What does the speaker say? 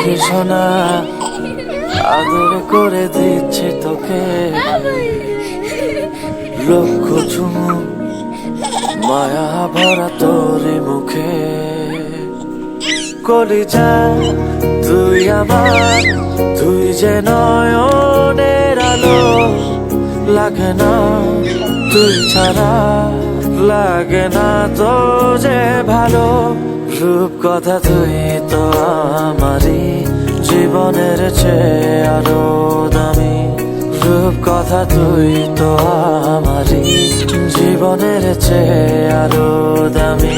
পাখি সোনা আদর করে দিচ্ছি তোকে, লক্ষ চুমু মায়া ভরা তোরে মুখে। কলিজা তুই আমার, তুই যে নয়নের আলো, লাগে না তুই ছাড়া, লাগে না তো যে ভালো। রূপ কথা তুই তো আমারই জীবনের চেয়ে আরো দামি, রূপ কথা তুই তো আমারই জীবনের চেয়ে আরো দামি।